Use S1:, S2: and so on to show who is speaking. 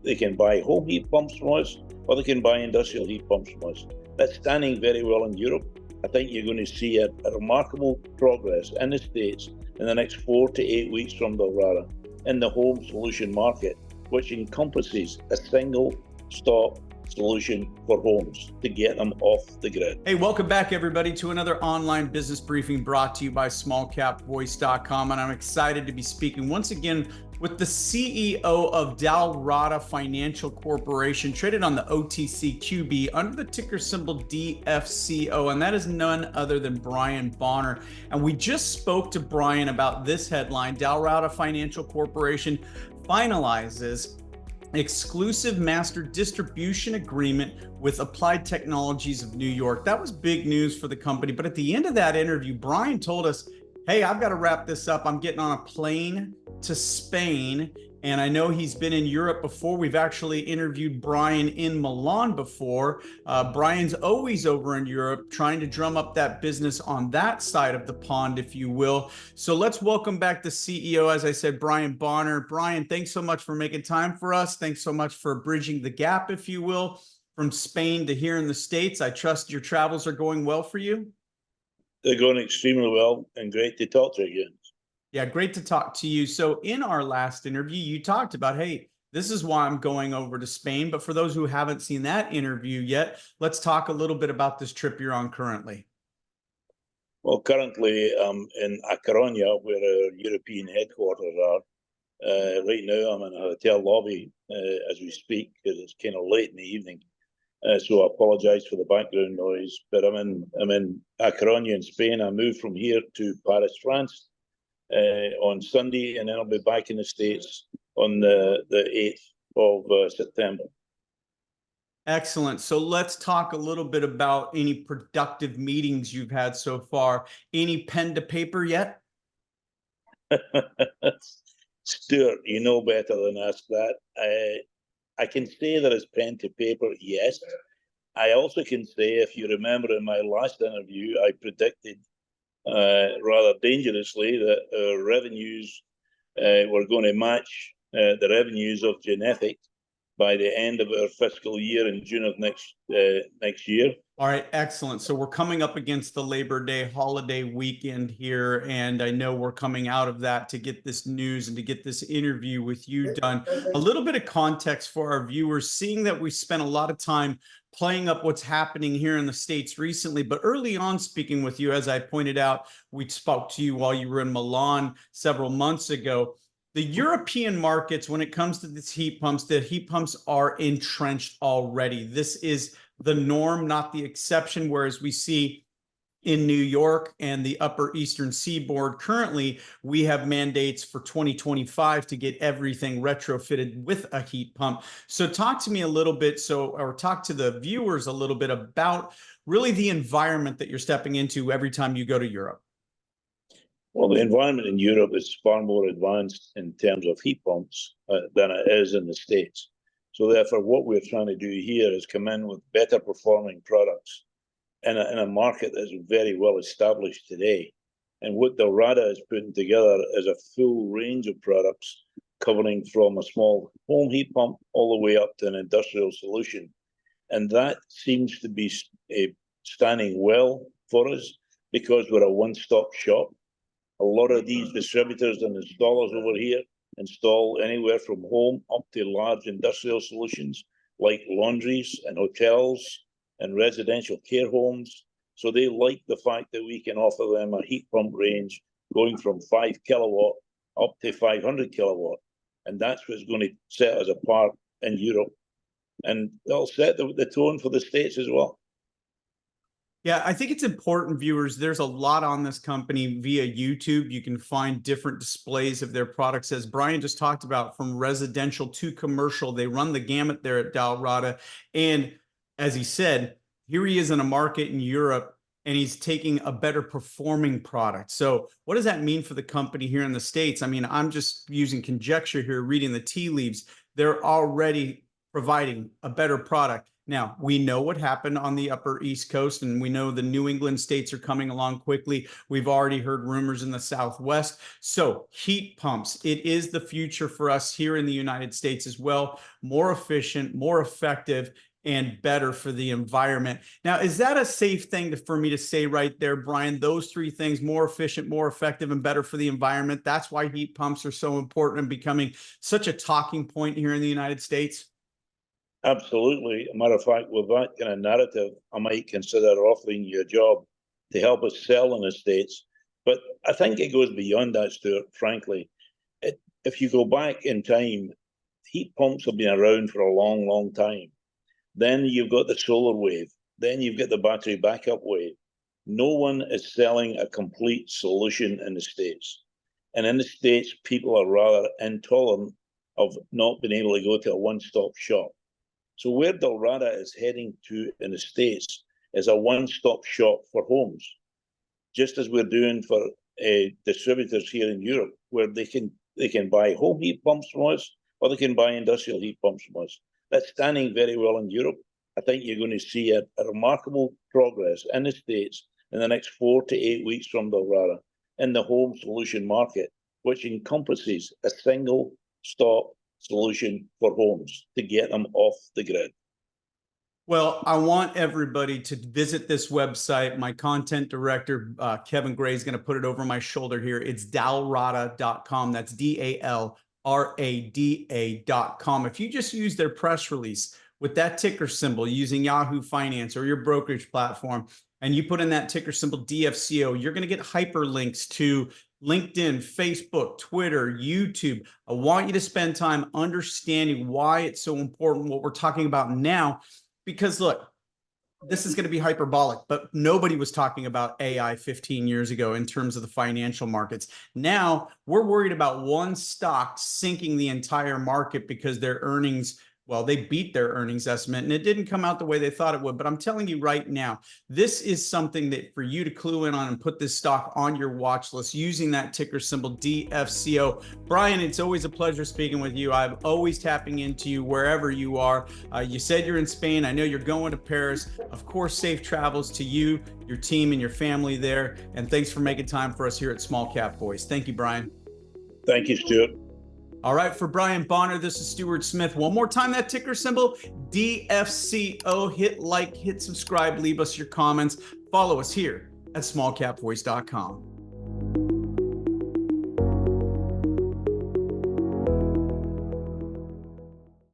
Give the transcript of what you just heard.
S1: They can buy home heat pumps from us, or they can buy industrial heat pumps from us. That's standing very well in Europe. I think you're going to see a remarkable progress in the States in the next 4 to 8 weeks from Dalrada in the home solution market, which encompasses a single stop solution for homes to get them off the grid.
S2: Hey, welcome back everybody to another online business briefing brought to you by smallcapvoice.com. And I'm excited to be speaking once again with the CEO of Dalrada Financial Corporation, traded on the OTCQB under the ticker symbol DFCO, and that is none other than Brian Bonar. And we just spoke to Brian about this headline: Dalrada Financial Corporation finalizes exclusive master distribution agreement with Applied Technologies of New York. That was big news for the company. But at the end of that interview, Brian told us, hey, I've got to wrap this up. I'm getting on a plane to Spain. And I know he's been in Europe before. We've actually interviewed Brian in Milan before. Brian's always over in Europe trying to drum up that business on that side of the pond, if you will. So let's welcome back the CEO, as I said, Brian Bonar. Brian, thanks so much for making time for us. Thanks so much for bridging the gap, if you will, from Spain to here in the States. I trust your travels are going well for you.
S1: They're going extremely well, and great to talk to you again.
S2: Yeah, great to talk to you. So in our last interview, you talked about, hey, this is why I'm going over to Spain. But for those who haven't seen that interview yet, let's talk a little bit about this trip you're on currently.
S1: Well, currently I'm in A Coruña, where our European headquarters are. Right now I'm in a hotel lobby as we speak, because it's kind of late in the evening. So I apologize for the background noise. But I'm in A Coruña in Spain. I moved from here to Paris, France, on Sunday, and then I'll be back in the States on the 8th of September.
S2: Excellent. So let's talk a little bit about any productive meetings you've had so far. Any pen to paper yet?
S1: Stuart, you know better than ask that. I can say there is pen to paper, yes. I also can say, if you remember in my last interview, I predicted rather dangerously that our revenues were going to match the revenues of Genefic by the end of our fiscal year in June of next year.
S2: All right, excellent. So we're coming up against the Labor Day holiday weekend here, and I know we're coming out of that to get this news and to get this interview with you done. A little bit of context for our viewers, seeing that we spent a lot of time playing up what's happening here in the States recently, but early on speaking with you, as I pointed out, we spoke to you while you were in Milan several months ago. The European markets, when it comes to these heat pumps, the heat pumps are entrenched already. This is the norm, not the exception, whereas we see in New York and the upper eastern seaboard currently, we have mandates for 2025 to get everything retrofitted with a heat pump. So talk to me a little bit, or talk to the viewers a little bit about really the environment that you're stepping into every time you go to Europe.
S1: Well, the environment in Europe is far more advanced in terms of heat pumps than it is in the States. So therefore, what we're trying to do here is come in with better performing products in a market that's very well established today. And what Dalrada is putting together is a full range of products covering from a small home heat pump all the way up to an industrial solution. And that seems to be standing well for us because we're a one-stop shop. A lot of these distributors and installers over here install anywhere from home up to large industrial solutions like laundries and hotels and residential care homes. So they like the fact that we can offer them a heat pump range going from 5 kilowatt up to 500 kilowatt. And that's what's going to set us apart in Europe. And it'll set the tone for the States as well.
S2: Yeah, I think it's important, viewers. There's a lot on this company via YouTube. You can find different displays of their products, as Brian just talked about, from residential to commercial. They run the gamut there at Dalrada. And as he said, here he is in a market in Europe, and he's taking a better performing product. So what does that mean for the company here in the States? I mean, I'm just using conjecture here, reading the tea leaves. They're already providing a better product. Now, we know what happened on the upper East Coast, and we know the New England states are coming along quickly. We've already heard rumors in the Southwest. So heat pumps, it is the future for us here in the United States as well. More efficient, more effective, and better for the environment. Now, is that a safe thing for me to say right there, Brian? Those three things: more efficient, more effective, and better for the environment. That's why heat pumps are so important and becoming such a talking point here in the United States.
S1: Absolutely. A matter of fact, with that kind of narrative, I might consider offering you a job to help us sell in the States. But I think it goes beyond that, Stuart, frankly. If you go back in time, heat pumps have been around for a long, long time. Then you've got the solar wave. Then you've got the battery backup wave. No one is selling a complete solution in the States. And in the States, people are rather intolerant of not being able to go to a one-stop shop. So where Dalrada is heading to in the States is a one-stop shop for homes, just as we're doing for distributors here in Europe, where they can buy home heat pumps from us, or they can buy industrial heat pumps from us. That's standing very well in Europe. I think you're going to see a remarkable progress in the States in the next 4 to 8 weeks from Dalrada in the home solution market, which encompasses a single-stop solution for homes to get them off the grid.
S2: Well, I want everybody to visit this website. My content director, Kevin Gray, is going to put it over my shoulder here. It's dalrada.com. That's DALRADA.com. If you just use their press release with that ticker symbol using Yahoo Finance or your brokerage platform, and you put in that ticker symbol DFCO, you're going to get hyperlinks to LinkedIn, Facebook, Twitter, YouTube. I want you to spend time understanding why it's so important what we're talking about now, because look, this is going to be hyperbolic, but nobody was talking about AI 15 years ago in terms of the financial markets. Now we're worried about one stock sinking the entire market because their earnings, well, they beat their earnings estimate and it didn't come out the way they thought it would. But I'm telling you right now, this is something that for you to clue in on and put this stock on your watch list using that ticker symbol DFCO. Brian, it's always a pleasure speaking with you. I'm always tapping into you wherever you are. You said you're in Spain. I know you're going to Paris. Of course, safe travels to you, your team, and your family there. And thanks for making time for us here at Small Cap Voice. Thank you, Brian.
S1: Thank you, Stuart.
S2: All right, for Brian Bonar, this is Stuart Smith. One more time, that ticker symbol, DFCO. Hit like, hit subscribe, leave us your comments. Follow us here at smallcapvoice.com.